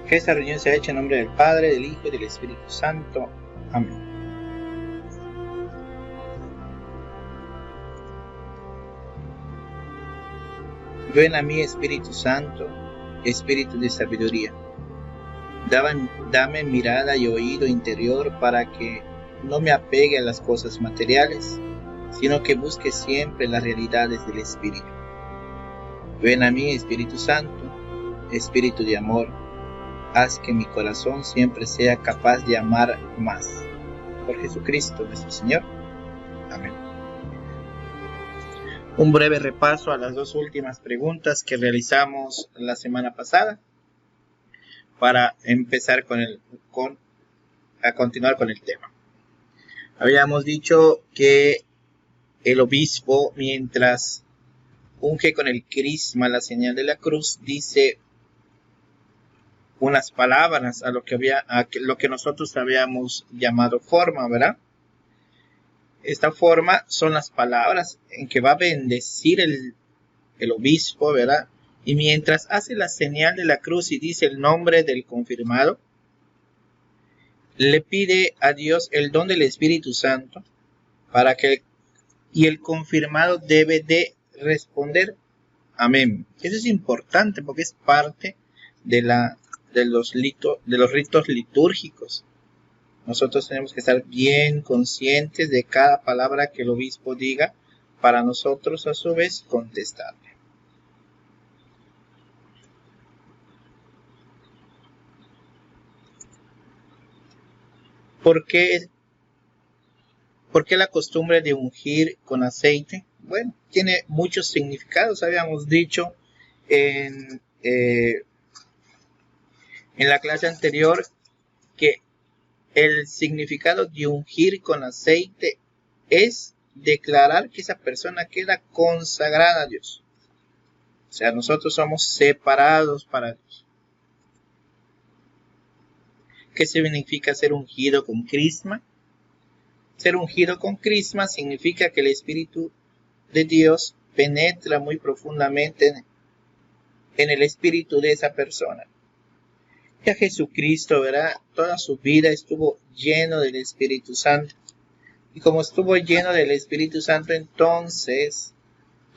Que esta reunión sea hecha en nombre del Padre, del Hijo y del Espíritu Santo. Amén. Ven a mí, Espíritu Santo, Espíritu de sabiduría. Dame mirada y oído interior para que no me apegue a las cosas materiales, sino que busque siempre las realidades del Espíritu. Ven a mí, Espíritu Santo, Espíritu de amor. Haz que mi corazón siempre sea capaz de amar más. Por Jesucristo nuestro Señor. Amén. Un breve repaso a las dos últimas preguntas que realizamos la semana pasada para empezar a continuar con el tema. Habíamos dicho que el obispo, mientras unge con el crisma la señal de la cruz, dice unas palabras a lo que nosotros habíamos llamado forma, ¿verdad? Esta forma son las palabras en que va a bendecir el obispo, ¿verdad? Y mientras hace la señal de la cruz y dice el nombre del confirmado, le pide a Dios el don del Espíritu Santo y el confirmado debe de responder amén. Eso es importante porque es parte de los ritos litúrgicos. Nosotros tenemos que estar bien conscientes de cada palabra que el obispo diga para nosotros a su vez contestarle. ¿Por qué la costumbre de ungir con aceite? Bueno, tiene muchos significados. Habíamos dicho en la clase anterior que el significado de ungir con aceite es declarar que esa persona queda consagrada a Dios. O sea, nosotros somos separados para Dios. ¿Qué significa ser ungido con crisma? Ser ungido con crisma significa que el Espíritu de Dios penetra muy profundamente en el espíritu de esa persona. Ya Jesucristo, ¿verdad? Toda su vida estuvo lleno del Espíritu Santo. Y como estuvo lleno del Espíritu Santo, entonces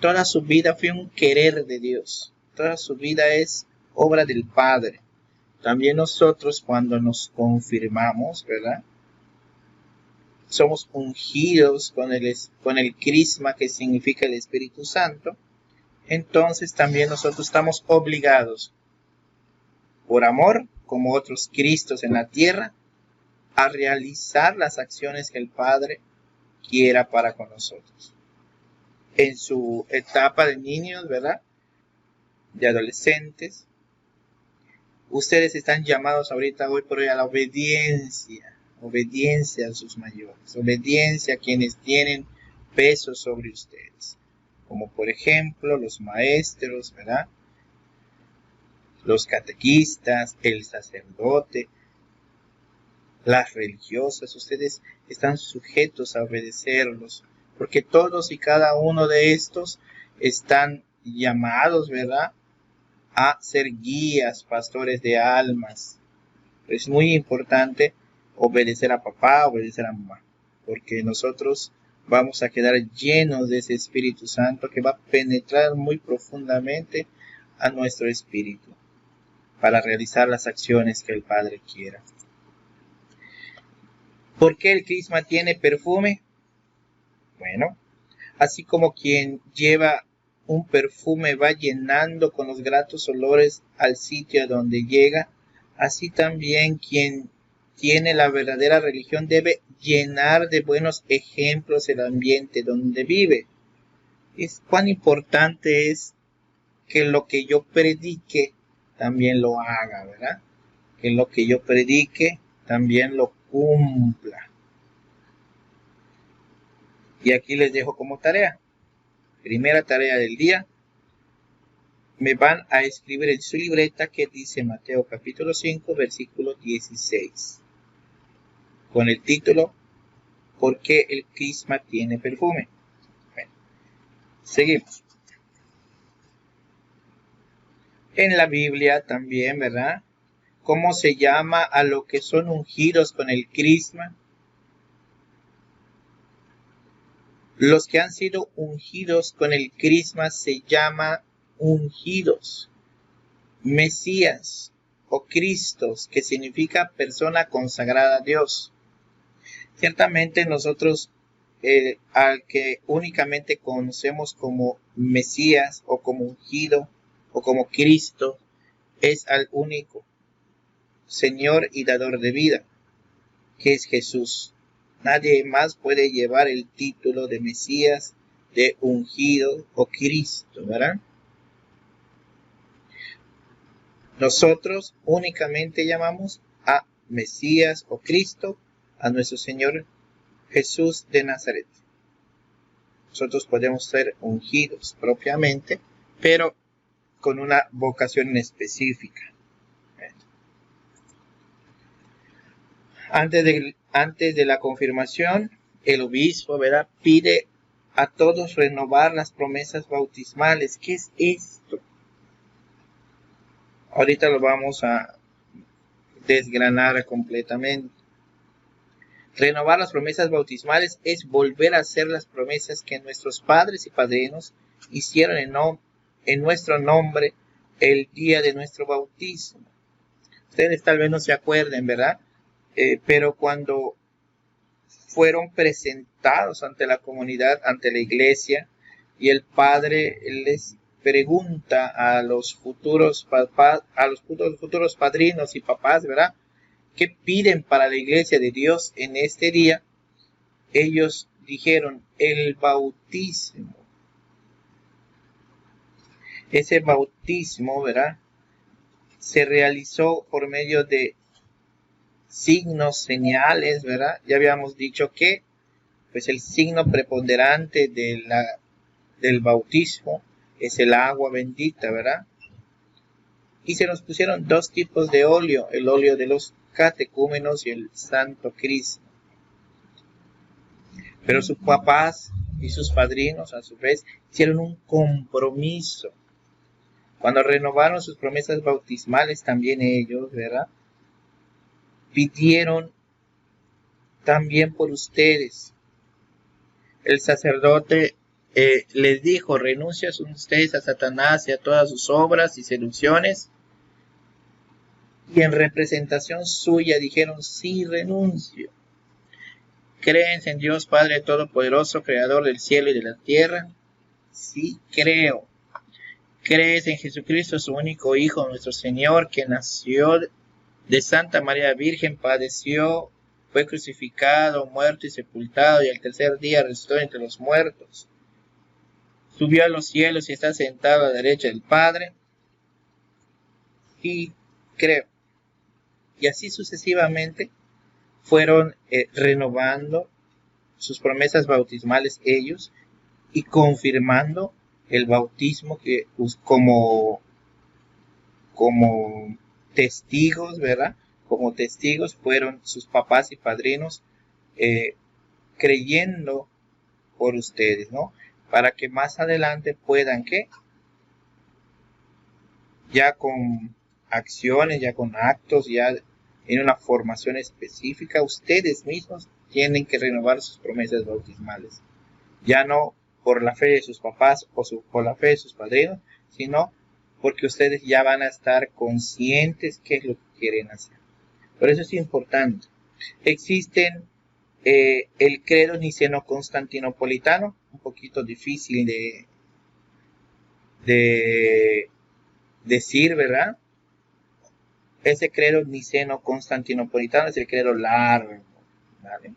toda su vida fue un querer de Dios. Toda su vida es obra del Padre. También nosotros cuando nos confirmamos, ¿verdad? Somos ungidos con el crisma que significa el Espíritu Santo. Entonces también nosotros estamos obligados, por amor, como otros Cristos en la tierra, a realizar las acciones que el Padre quiera para con nosotros. En su etapa de niños, ¿verdad? De adolescentes, ustedes están llamados ahorita, hoy por hoy, a la obediencia a sus mayores, obediencia a quienes tienen peso sobre ustedes, como por ejemplo los maestros, ¿verdad? Los catequistas, el sacerdote, las religiosas. Ustedes están sujetos a obedecerlos, porque todos y cada uno de estos están llamados, ¿verdad?, a ser guías, pastores de almas. Es muy importante obedecer a papá, obedecer a mamá, porque nosotros vamos a quedar llenos de ese Espíritu Santo que va a penetrar muy profundamente a nuestro espíritu para realizar las acciones que el Padre quiera. ¿Por qué el crisma tiene perfume? Bueno, así como quien lleva un perfume va llenando con los gratos olores al sitio a donde llega, así también quien tiene la verdadera religión debe llenar de buenos ejemplos el ambiente donde vive. Es cuán importante es que lo que yo predique también lo haga, ¿verdad? Que lo que yo predique también lo cumpla. Y aquí les dejo como tarea. Primera tarea del día. Me van a escribir en su libreta que dice Mateo capítulo 5, versículo 16. Con el título, ¿por qué el crisma tiene perfume? Bueno, seguimos. En la Biblia también, ¿verdad?, ¿Cómo se llama a lo que son ungidos con el crisma? Los que han sido ungidos con el crisma se llama ungidos, Mesías o Cristos, que significa persona consagrada a Dios. Ciertamente nosotros al que únicamente conocemos como Mesías o como ungido o como Cristo es al único Señor y dador de vida, que es Jesús. Nadie más puede llevar el título de Mesías, de ungido o Cristo, ¿verdad? Nosotros únicamente llamamos a Mesías o Cristo a nuestro Señor Jesús de Nazaret. Nosotros podemos ser ungidos propiamente, pero con una vocación específica. Antes de la confirmación, el obispo, ¿verdad?, pide a todos renovar las promesas bautismales. ¿Qué es esto? Ahorita lo vamos a desgranar completamente. Renovar las promesas bautismales es volver a hacer las promesas que nuestros padres y padrinos hicieron en nuestro nombre el día de nuestro bautismo. Ustedes tal vez no se acuerden, ¿verdad? Pero cuando fueron presentados ante la comunidad, ante la iglesia, y el padre les pregunta a los futuros papás, a los futuros padrinos y papás, ¿verdad?, ¿qué piden para la iglesia de Dios en este día? Ellos dijeron el bautismo. Ese bautismo, ¿verdad?, se realizó por medio de signos, señales, ¿verdad? Ya habíamos dicho que pues el signo preponderante del bautismo es el agua bendita, ¿verdad? Y se nos pusieron dos tipos de óleo, el óleo de los catecúmenos y el santo crisma. Pero sus papás y sus padrinos, a su vez, hicieron un compromiso. Cuando renovaron sus promesas bautismales, también ellos, ¿verdad?, pidieron también por ustedes. El sacerdote les dijo, renuncian ustedes a Satanás y a todas sus obras y seducciones. Y en representación suya dijeron, sí, renuncio. ¿Creen en Dios Padre Todopoderoso, Creador del cielo y de la tierra? Sí, creo. ¿Crees en Jesucristo, su único Hijo, nuestro Señor, que nació de Santa María Virgen, padeció, fue crucificado, muerto y sepultado, y al tercer día resucitó entre los muertos? Subió a los cielos y está sentado a la derecha del Padre? Y creo. Y así sucesivamente fueron renovando sus promesas bautismales ellos y confirmando el bautismo que como testigos, ¿verdad? Como testigos fueron sus papás y padrinos creyendo por ustedes, ¿no? Para que más adelante puedan, ¿qué? Ya con acciones, ya con actos, ya en una formación específica, ustedes mismos tienen que renovar sus promesas bautismales. Ya no por la fe de sus papás o por la fe de sus padrinos, sino porque ustedes ya van a estar conscientes qué es lo que quieren hacer. Por eso es importante. Existen el credo niceno-constantinopolitano, un poquito difícil de decir, ¿verdad? Ese credo niceno-constantinopolitano es el credo largo, ¿vale?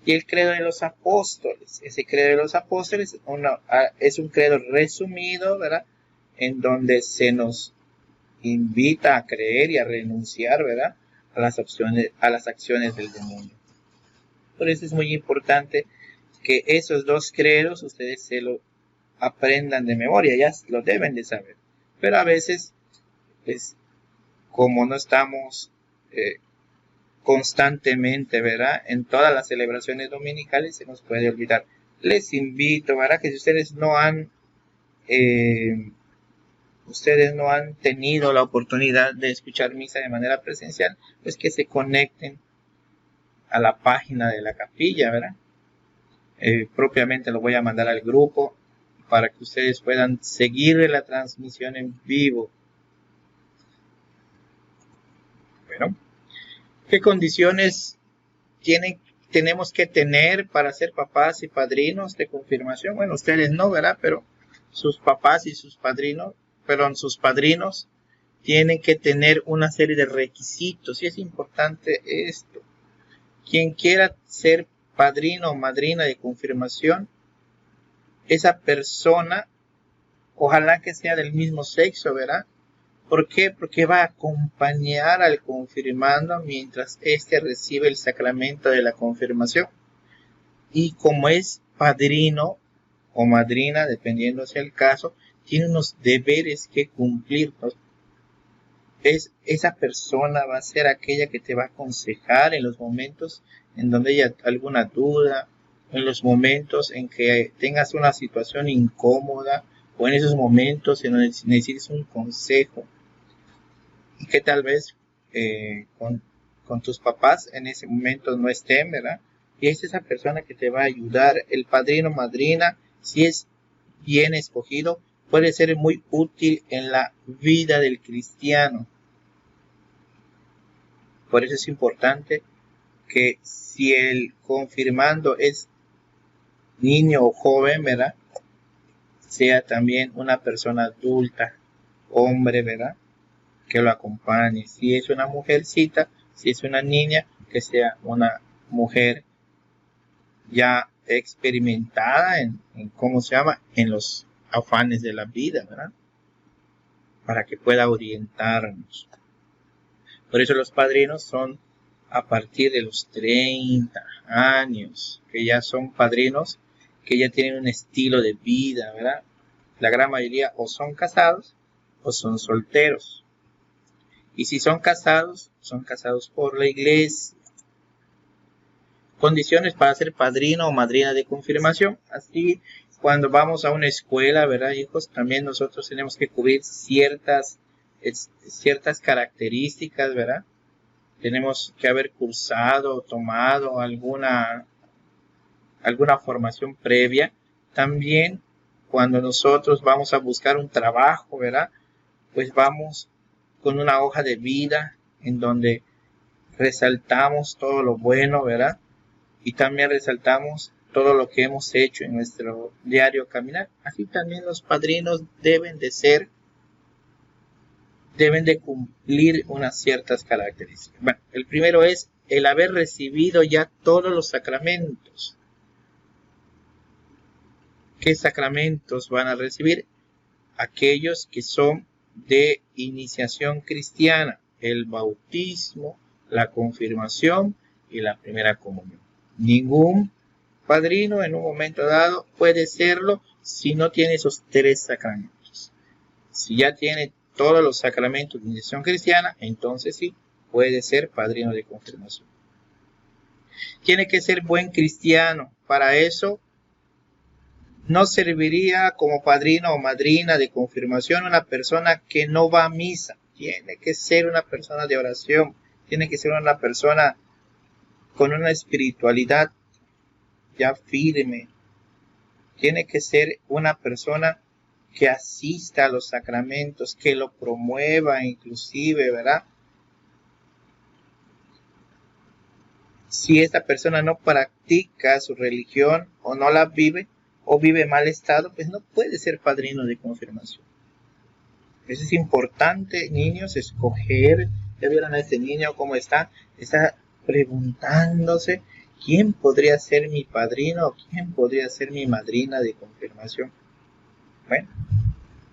Y el credo de los apóstoles, ese credo de los apóstoles es un credo resumido, ¿verdad?, en donde se nos invita a creer y a renunciar, ¿verdad?, a las acciones del demonio. Por eso es muy importante que esos dos credos ustedes se lo aprendan de memoria, ya lo deben de saber. Pero a veces, pues, como no estamos constantemente, ¿verdad?, en todas las celebraciones dominicales, se nos puede olvidar. Les invito, ¿verdad?, que si ustedes no han ustedes no han tenido la oportunidad de escuchar misa de manera presencial, pues que se conecten a la página de la capilla, ¿verdad? Propiamente lo voy a mandar al grupo para que ustedes puedan seguir la transmisión en vivo. Bueno, ¿qué condiciones tenemos que tener para ser papás y padrinos de confirmación? Bueno, ustedes no, ¿verdad? Pero sus papás y sus padrinos tienen que tener una serie de requisitos, y es importante esto. Quien quiera ser padrino o madrina de confirmación, esa persona, ojalá que sea del mismo sexo, ¿verdad? ¿Por qué? Porque va a acompañar al confirmando mientras éste recibe el sacramento de la confirmación. Y como es padrino o madrina, dependiendo sea el caso, tiene unos deberes que cumplir. Esa persona va a ser aquella que te va a aconsejar en los momentos en donde haya alguna duda, en los momentos en que tengas una situación incómoda, o en esos momentos en donde necesites un consejo, y que tal vez con tus papás en ese momento no estén, ¿verdad? Y es esa persona que te va a ayudar. El padrino o madrina, si es bien escogido, puede ser muy útil en la vida del cristiano. Por eso es importante que si el confirmando es niño o joven, ¿verdad?, sea también una persona adulta, hombre, ¿verdad?, que lo acompañe. Si es una mujercita, si es una niña, que sea una mujer ya experimentada en ¿cómo se llama?, en los afanes de la vida, ¿verdad?, para que pueda orientarnos. Por eso los padrinos son a partir de los 30 años, que ya son padrinos, que ya tienen un estilo de vida, ¿verdad? La gran mayoría o son casados o son solteros. Y si son casados por la iglesia. Condiciones para ser padrino o madrina de confirmación. Así, cuando vamos a una escuela, ¿verdad, hijos? También nosotros tenemos que cubrir ciertas características, ¿verdad? Tenemos que haber cursado o tomado alguna formación previa. También cuando nosotros vamos a buscar un trabajo, ¿verdad?, pues vamos con una hoja de vida en donde resaltamos todo lo bueno, ¿verdad?, y también resaltamos todo lo que hemos hecho en nuestro diario caminar. Así también los padrinos deben de cumplir unas ciertas características. Bueno, el primero es el haber recibido ya todos los sacramentos. ¿Qué sacramentos van a recibir? Aquellos que son de iniciación cristiana: el bautismo, la confirmación y la primera comunión. Ningún padrino en un momento dado puede serlo si no tiene esos 3 sacramentos. Si ya tiene todos los sacramentos de iniciación cristiana, entonces sí puede ser padrino de confirmación. Tiene que ser buen cristiano. Para eso no serviría como padrino o madrina de confirmación una persona que no va a misa. Tiene que ser una persona de oración. Tiene que ser una persona con una espiritualidad ya firme. Tiene que ser una persona que asista a los sacramentos, que lo promueva inclusive, ¿verdad? Si esta persona no practica su religión o no la vive, o vive en mal estado, pues no puede ser padrino de confirmación. Eso es importante, niños, escoger. ¿Ya vieron a este niño cómo está? Está preguntándose quién podría ser mi padrino o quién podría ser mi madrina de confirmación. Bueno,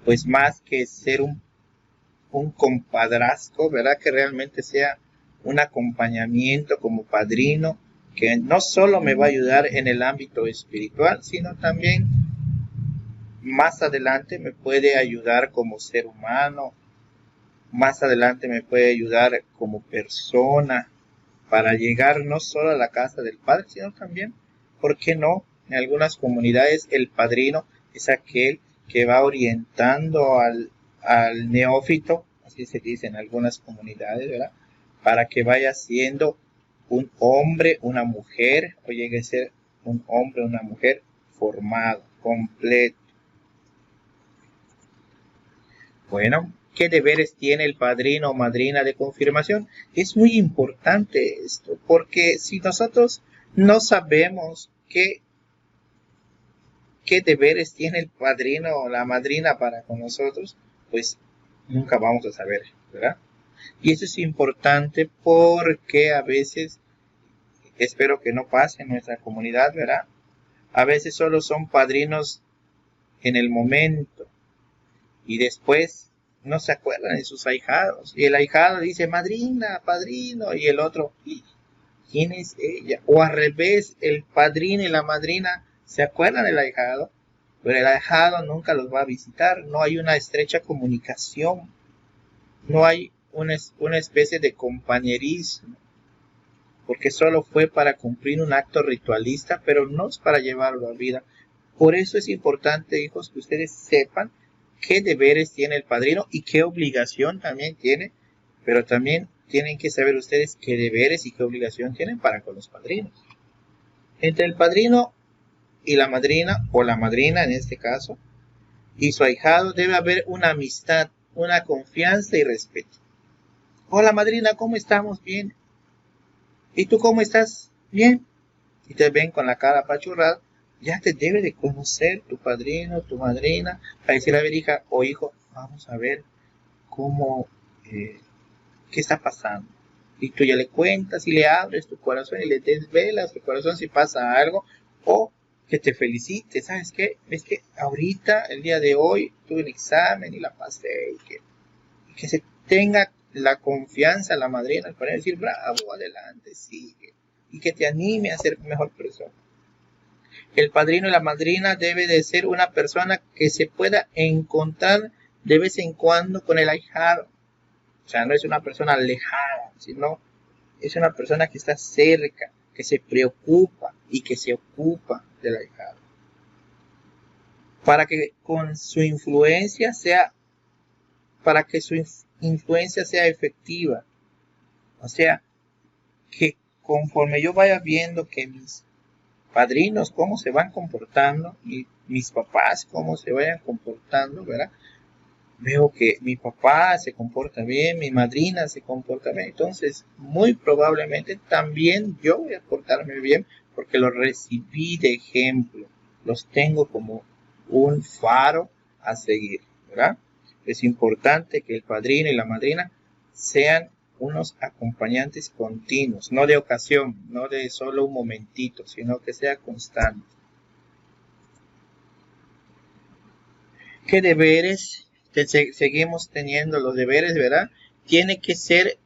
pues más que ser un compadrazgo, ¿verdad?, que realmente sea un acompañamiento como padrino, que no solo me va a ayudar en el ámbito espiritual, sino también más adelante me puede ayudar como ser humano, más adelante me puede ayudar como persona, para llegar no solo a la casa del Padre, sino también, ¿por qué no?, en algunas comunidades el padrino es aquel que va orientando al neófito, así se dice en algunas comunidades, ¿verdad? Para que vaya siendo un hombre, una mujer, o llegue a ser un hombre, una mujer formado, completo. Bueno, ¿qué deberes tiene el padrino o madrina de confirmación? Es muy importante esto, porque si nosotros no sabemos qué deberes tiene el padrino o la madrina para con nosotros, pues nunca vamos a saber, ¿verdad? Y eso es importante porque a veces, espero que no pase en nuestra comunidad, ¿verdad? A veces solo son padrinos en el momento y después no se acuerdan de sus ahijados. Y el ahijado dice, madrina, padrino, y el otro, ¿quién es ella? O al revés, el padrino y la madrina se acuerdan del ahijado, pero el ahijado nunca los va a visitar. No hay una estrecha comunicación, no hay una especie de compañerismo, porque solo fue para cumplir un acto ritualista, pero no es para llevarlo a vida. Por eso es importante, hijos, que ustedes sepan qué deberes tiene el padrino y qué obligación también tiene, pero también tienen que saber ustedes qué deberes y qué obligación tienen para con los padrinos. Entre el padrino y la madrina, o la madrina en este caso, y su ahijado debe haber una amistad, una confianza y respeto. Hola madrina, ¿cómo estamos? Bien. ¿Y tú cómo estás? Bien. Y te ven con la cara apachurrada, ya te debe de conocer tu padrino, tu madrina, para decir, a ver hija o hijo, vamos a ver cómo, qué está pasando. Y tú ya le cuentas y le abres tu corazón y le desvelas tu corazón si pasa algo, o que te felicite, ¿sabes qué? Es que ahorita, el día de hoy, tuve un examen y la pasé, y que se tenga la confianza la madrina para decir, bravo, adelante, sigue, y que te anime a ser mejor persona. El padrino y la madrina debe de ser una persona que se pueda encontrar de vez en cuando con el ahijado. O sea, no es una persona alejada, sino es una persona que está cerca, que se preocupa y que se ocupa del ahijado. Para que con su influencia sea, para que su influencia sea efectiva. O sea, que conforme yo vaya viendo que mis padrinos cómo se van comportando y mis papás cómo se vayan comportando, ¿verdad? Veo que mi papá se comporta bien, mi madrina se comporta bien, entonces muy probablemente también yo voy a portarme bien porque los recibí de ejemplo, los tengo como un faro a seguir, ¿verdad? Es importante que el padrino y la madrina sean unos acompañantes continuos, no de ocasión, no de solo un momentito, sino que sea constante. ¿Qué deberes? Seguimos teniendo los deberes, ¿verdad? Tiene que ser,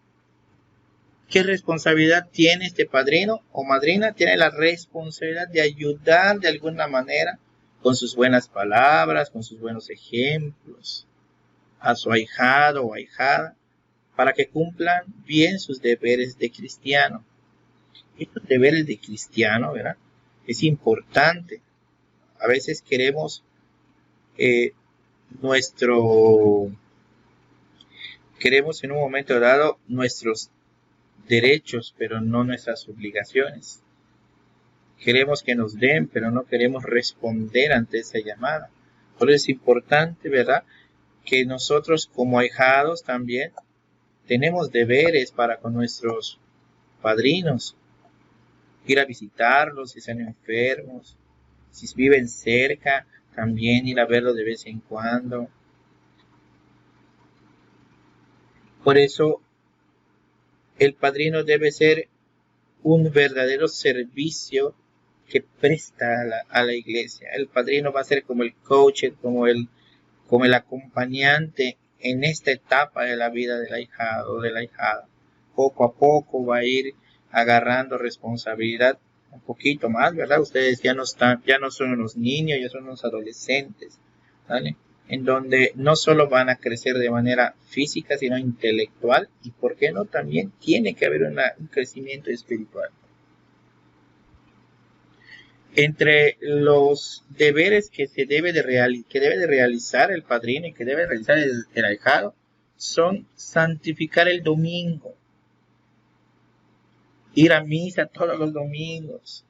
¿qué responsabilidad tiene este padrino o madrina? Tiene la responsabilidad de ayudar de alguna manera con sus buenas palabras, con sus buenos ejemplos, a su ahijado o ahijada, para que cumplan bien sus deberes de cristiano. Estos deberes de cristiano, ¿verdad? Es importante. A veces queremos queremos en un momento dado nuestros derechos, pero no nuestras obligaciones. Queremos que nos den, pero no queremos responder ante esa llamada. Por eso es importante, ¿verdad?, que nosotros como ahijados también tenemos deberes para con nuestros padrinos. Ir a visitarlos si están enfermos, si viven cerca, también ir a verlos de vez en cuando. Por eso el padrino debe ser un verdadero servicio que presta a la iglesia. El padrino va a ser como el coach, como el acompañante en esta etapa de la vida del ahijado o de la ahijada. Poco a poco va a ir agarrando responsabilidad un poquito más, ¿verdad? Ustedes ya no son unos niños, ya son unos adolescentes, ¿vale? En donde no solo van a crecer de manera física, sino intelectual, y por qué no, también tiene que haber un crecimiento espiritual. Entre los deberes que debe de realizar el padrino y que debe realizar el ahijado son santificar el domingo, ir a misa todos los domingos,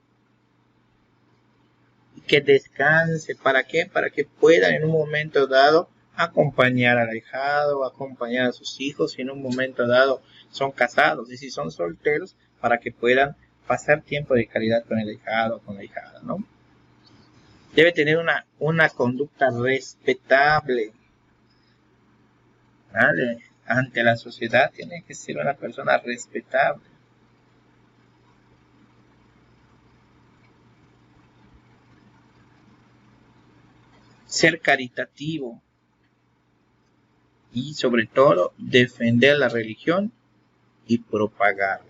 que descanse. ¿Para qué? Para que puedan en un momento dado acompañar al ahijado, acompañar a sus hijos, si en un momento dado son casados, y si son solteros, para que puedan pasar tiempo de calidad con el ahijado o con la ahijada, ¿no? Debe tener una conducta respetable, ¿vale? Ante la sociedad tiene que ser una persona respetable. Ser caritativo y sobre todo defender la religión y propagarla.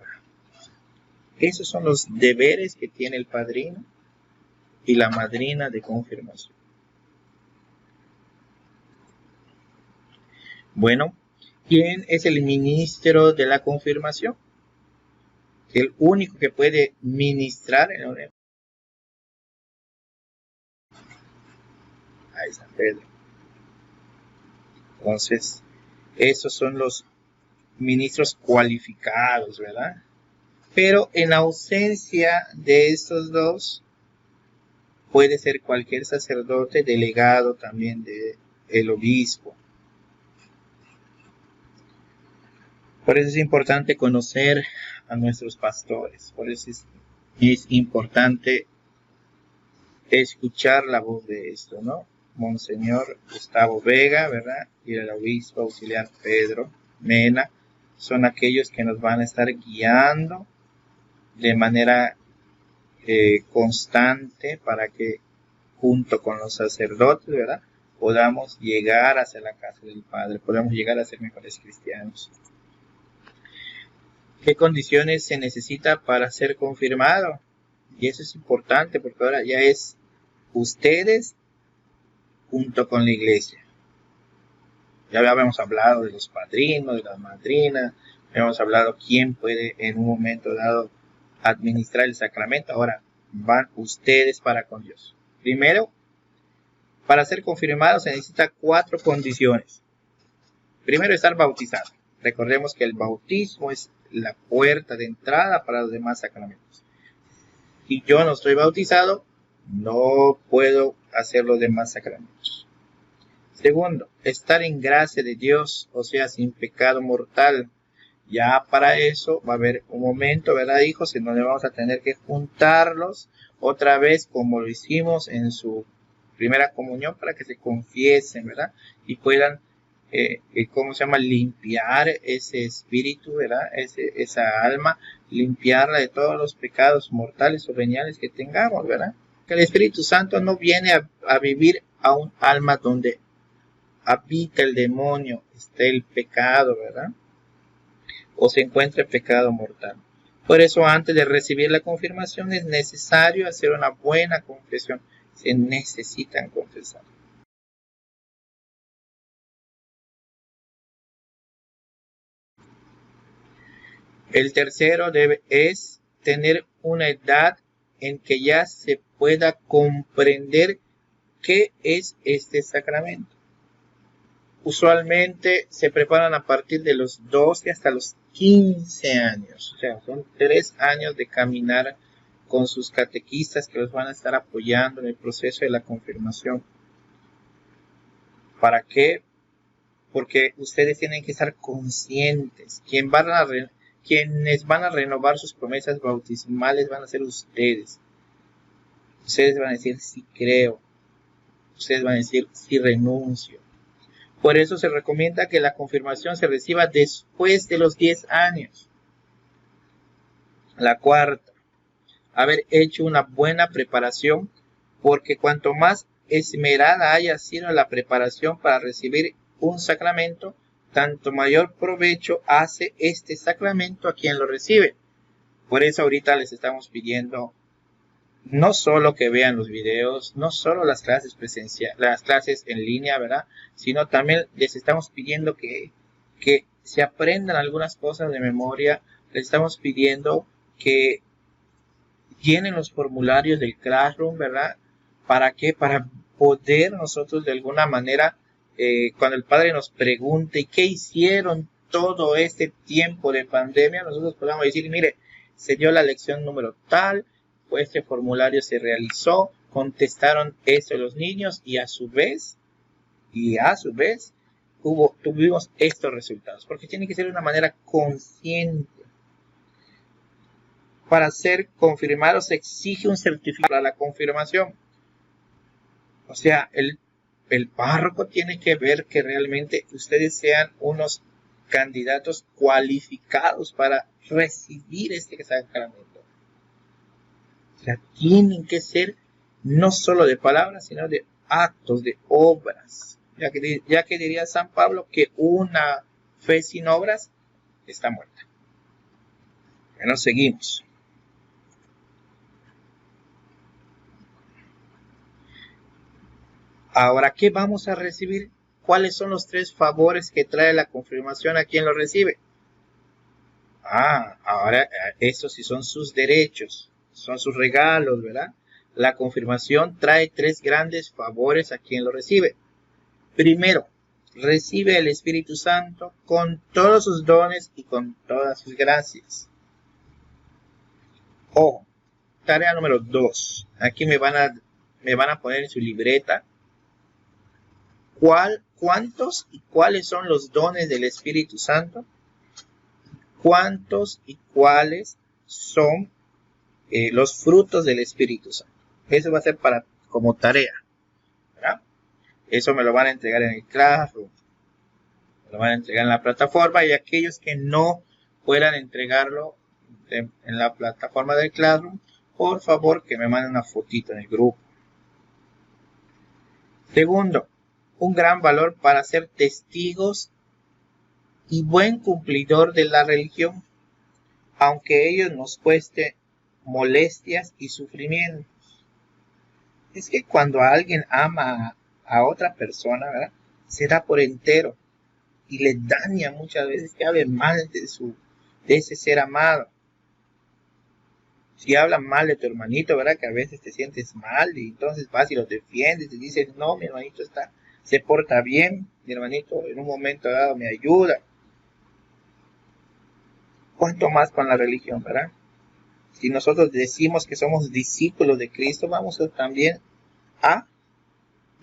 Esos son los deberes que tiene el padrino y la madrina de confirmación. Bueno, ¿quién es el ministro de la confirmación? El único que puede ministrar en la unión. Ahí está Pedro. Entonces, esos son los ministros cualificados, ¿verdad? Pero en ausencia de estos dos, puede ser cualquier sacerdote, delegado también del obispo. Por eso es importante conocer a nuestros pastores. Por eso es importante escuchar la voz de esto, ¿no? Monseñor Gustavo Vega, ¿verdad? Y el obispo auxiliar Pedro Mena son aquellos que nos van a estar guiando de manera constante para que junto con los sacerdotes, ¿verdad?, podamos llegar hacia la casa del Padre, podamos llegar a ser mejores cristianos. ¿Qué condiciones se necesita para ser confirmado? Y eso es importante porque ahora ya es ustedes junto con la iglesia. Ya habíamos hablado de los padrinos, de las madrinas, habíamos hablado quién puede en un momento dado administrar el sacramento. Ahora van ustedes para con Dios. Primero, para ser confirmado se necesita 4 condiciones. Primero, estar bautizado. Recordemos que el bautismo es la puerta de entrada para los demás sacramentos. Si yo no estoy bautizado, no puedo hacer los demás sacramentos. Segundo, estar en gracia de Dios, o sea, sin pecado mortal. Ya para eso va a haber un momento, ¿verdad, hijos?, en donde vamos a tener que juntarlos otra vez como lo hicimos en su primera comunión para que se confiesen, ¿verdad? Y puedan, limpiar ese espíritu, ¿verdad? Esa alma, limpiarla de todos los pecados mortales o veniales que tengamos, ¿verdad? Que el Espíritu Santo no viene a vivir a un alma donde habita el demonio, esté el pecado, ¿verdad?, o se encuentra el pecado mortal. Por eso, antes de recibir la confirmación, es necesario hacer una buena confesión. Se necesitan confesar. El tercero es tener una edad en que ya se pueda comprender qué es este sacramento. Usualmente se preparan a partir de los 12 hasta los 15 años. O sea, son 3 años de caminar con sus catequistas que los van a estar apoyando en el proceso de la confirmación. ¿Para qué? Porque ustedes tienen que estar conscientes. Quienes van a renovar sus promesas bautismales van a ser ustedes. Ustedes van a decir sí creo. Ustedes van a decir sí renuncio. Por eso se recomienda que la confirmación se reciba después de los 10 años. La cuarta, haber hecho una buena preparación, porque cuanto más esmerada haya sido la preparación para recibir un sacramento, tanto mayor provecho hace este sacramento a quien lo recibe. Por eso ahorita les estamos pidiendo no solo que vean los videos, no solo las clases presenciales, las clases en línea, ¿verdad?, sino también les estamos pidiendo que se aprendan algunas cosas de memoria. Les estamos pidiendo que llenen los formularios del Classroom, ¿verdad? ¿Para qué? Para poder nosotros de alguna manera, cuando el Padre nos pregunte qué hicieron todo este tiempo de pandemia, nosotros podamos decir, mire, se dio la lección número tal, pues este formulario se realizó, contestaron eso los niños y a su vez, tuvimos estos resultados, porque tiene que ser de una manera consciente. Para ser confirmado se exige un certificado para la confirmación. O sea, el párroco tiene que ver que realmente ustedes sean unos candidatos cualificados para recibir este sacramento. O sea, tienen que ser no solo de palabras, sino de actos, de obras. Ya que diría San Pablo que una fe sin obras está muerta. Bueno, seguimos. Ahora, ¿qué vamos a recibir? ¿Cuáles son los 3 favores que trae la confirmación a quien lo recibe? Ahora, estos sí son sus derechos, son sus regalos, ¿verdad? La confirmación trae 3 grandes favores a quien lo recibe. Primero, recibe el Espíritu Santo con todos sus dones y con todas sus gracias. Ojo, tarea número 2. Aquí me van a poner en su libreta cuántos y cuáles son los dones del Espíritu Santo, cuántos y cuáles son los frutos del Espíritu Santo. Eso va a ser como tarea, ¿verdad? Eso me lo van a entregar en el Classroom, me lo van a entregar en la plataforma, y aquellos que no puedan entregarlo en la plataforma del Classroom, por favor que me manden una fotito en el grupo. Segundo, un gran valor para ser testigos y buen cumplidor de la religión, aunque ello nos cueste molestias y sufrimientos. Es que cuando alguien ama a otra persona, ¿verdad?, se da por entero y le daña muchas veces que hable mal de ese ser amado. Si hablan mal de tu hermanito, ¿verdad?, que a veces te sientes mal y entonces vas y lo defiendes y dices, no, mi hermanito se porta bien, mi hermanito en un momento dado me ayuda. ¿Cuánto más con la religión, verdad? Si nosotros decimos que somos discípulos de Cristo, vamos también a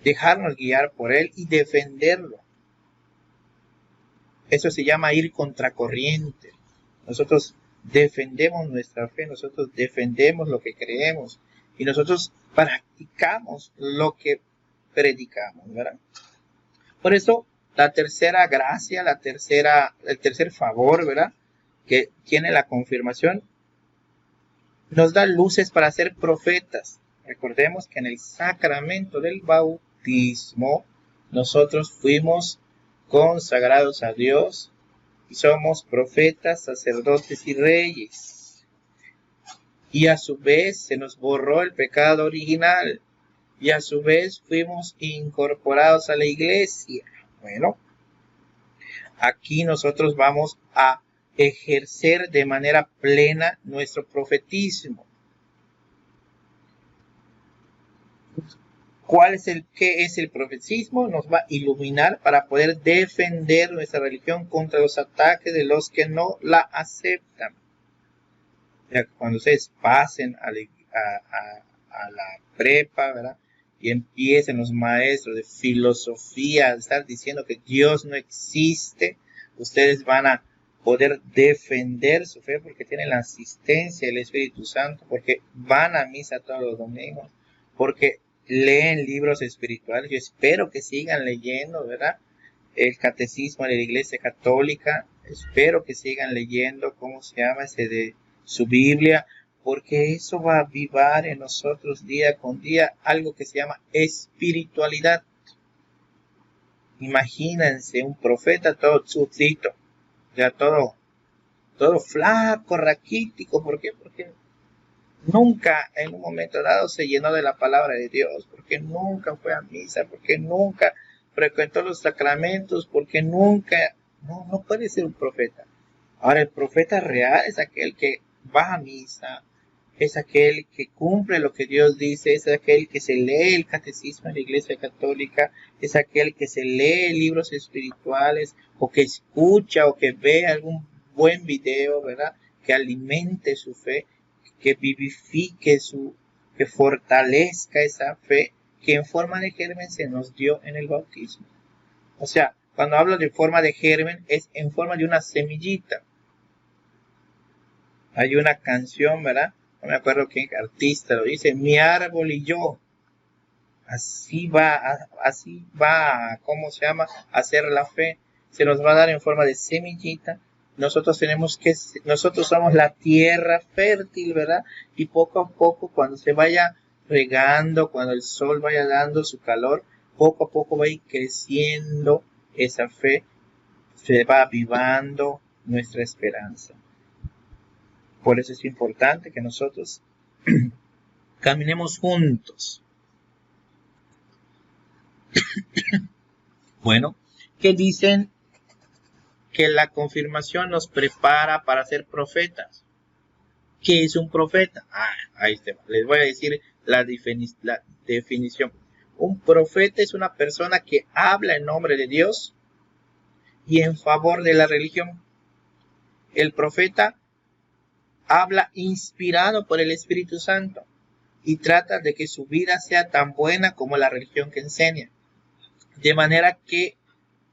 dejarnos guiar por Él y defenderlo. Eso se llama ir contracorriente. Nosotros defendemos nuestra fe, nosotros defendemos lo que creemos y nosotros practicamos lo que predicamos, ¿verdad? Por eso, la tercera gracia, el tercer favor, ¿verdad?, que tiene la confirmación, nos da luces para ser profetas. Recordemos que en el sacramento del bautismo nosotros fuimos consagrados a Dios y somos profetas, sacerdotes y reyes. Y a su vez se nos borró el pecado original y a su vez fuimos incorporados a la iglesia. Bueno, aquí nosotros vamos a ejercer de manera plena nuestro profetismo. ¿Qué es el profetismo? Nos va a iluminar para poder defender nuestra religión contra los ataques de los que no la aceptan. Ya cuando ustedes pasen a la prepa, ¿verdad?, y empiecen los maestros de filosofía a estar diciendo que Dios no existe, ustedes van a poder defender su fe porque tienen la asistencia del Espíritu Santo, porque van a misa todos los domingos, porque leen libros espirituales. Yo espero que sigan leyendo, ¿verdad?, el catecismo de la Iglesia Católica. Espero que sigan leyendo, ¿cómo se llama ese de su Biblia? Porque eso va a avivar en nosotros día con día algo que se llama espiritualidad. Imagínense un profeta todo chutito, ya todo flaco, raquítico. ¿Por qué? Porque nunca en un momento dado se llenó de la palabra de Dios, porque nunca fue a misa, porque nunca frecuentó los sacramentos, porque nunca, no puede ser un profeta. Ahora, el profeta real es aquel que va a misa, es aquel que cumple lo que Dios dice, es aquel que se lee el catecismo en la Iglesia Católica, es aquel que se lee libros espirituales, o que escucha o que ve algún buen video, ¿verdad? Que alimente su fe, que vivifique que fortalezca esa fe que en forma de germen se nos dio en el bautismo. O sea, cuando hablo de forma de germen, es en forma de una semillita. Hay una canción, ¿verdad? No me acuerdo qué artista lo dice, mi árbol y yo. Así va, ¿cómo se llama? Hacer la fe. Se nos va a dar en forma de semillita. Nosotros somos la tierra fértil, ¿verdad? Y poco a poco, cuando se vaya regando, cuando el sol vaya dando su calor, poco a poco va a ir creciendo esa fe, se va avivando nuestra esperanza. Por eso es importante que nosotros caminemos juntos. Bueno, ¿qué dicen? Que la confirmación nos prepara para ser profetas. ¿Qué es un profeta? Ahí está. Les voy a decir la definición. Un profeta es una persona que habla en nombre de Dios y en favor de la religión. El profeta habla inspirado por el Espíritu Santo y trata de que su vida sea tan buena como la religión que enseña. De manera que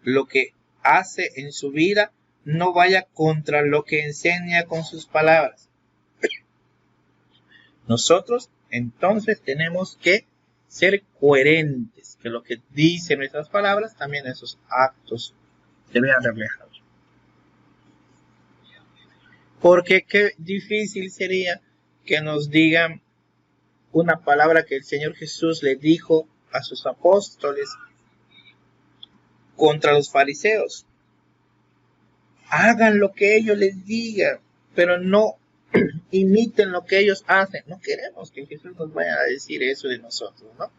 lo que hace en su vida no vaya contra lo que enseña con sus palabras. Nosotros entonces tenemos que ser coherentes, que lo que dicen nuestras palabras también esos actos se vean reflejados. Porque qué difícil sería que nos digan una palabra que el Señor Jesús le dijo a sus apóstoles contra los fariseos. Hagan lo que ellos les digan, pero no imiten lo que ellos hacen. No queremos que Jesús nos vaya a decir eso de nosotros, ¿no?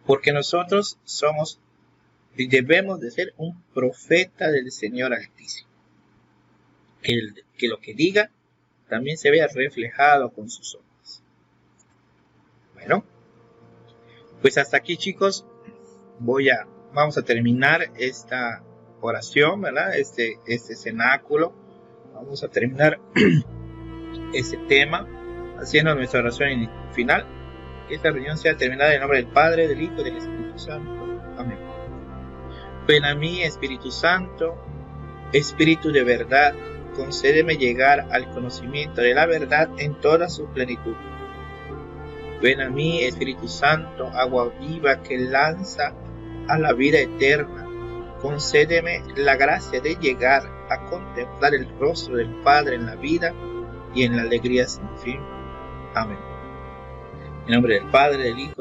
Porque nosotros somos y debemos de ser un profeta del Señor Altísimo. Que lo que diga también se vea reflejado con sus obras. Bueno, pues hasta aquí, chicos. Vamos a terminar esta oración, ¿verdad? Este cenáculo. Vamos a terminar este tema haciendo nuestra oración final. Que esta reunión sea terminada en nombre del Padre, del Hijo y del Espíritu Santo. Amén. Ven a mí, Espíritu Santo, Espíritu de verdad, concédeme llegar al conocimiento de la verdad en toda su plenitud. Ven a mí, Espíritu Santo, agua viva que lanza a la vida eterna. Concédeme la gracia de llegar a contemplar el rostro del Padre en la vida y en la alegría sin fin. Amén. En nombre del Padre, del Hijo